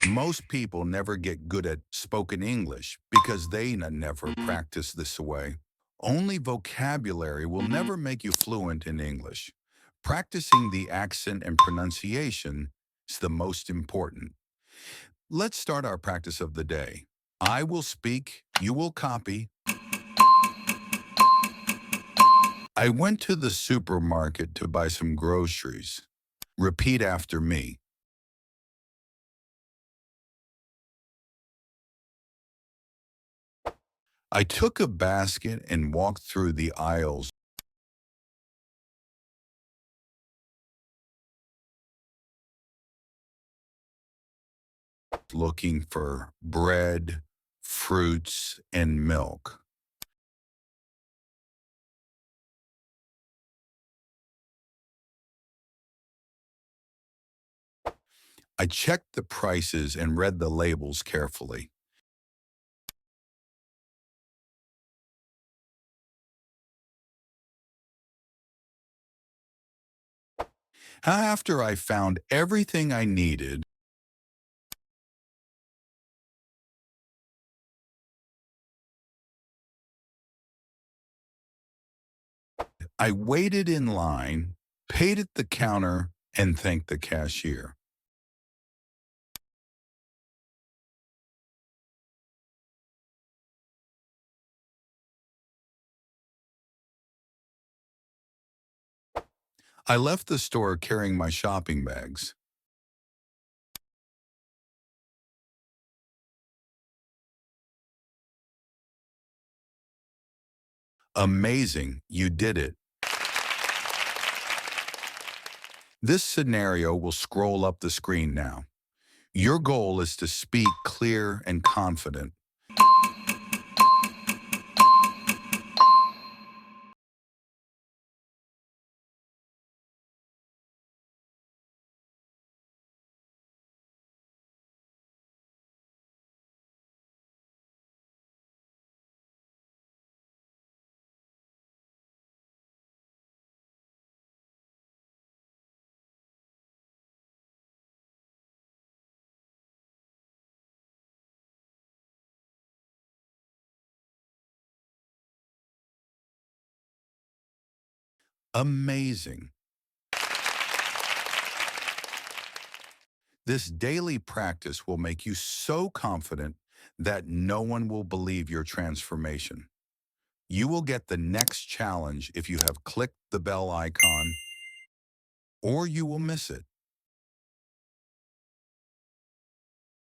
Most people never get good at spoken English because they never practice this way. Only vocabulary will never make you fluent in English. Practicing the accent and pronunciation is the most important. Let's start our practice of the day. I will speak, you will copy. I went to the supermarket to buy some groceries. Repeat after me. I took a basket and walked through the aisles looking for bread, fruits, and milk. I checked the prices and read the labels carefully. After I found everything I needed, I waited in line, paid at the counter, and thanked the cashier. I left the store carrying my shopping bags. Amazing, you did it. This scenario will scroll up the screen now. Your goal is to speak clear and confident. Amazing. This daily practice will make you so confident that no one will believe your transformation. You will get the next challenge if you have clicked the bell icon, or you will miss it.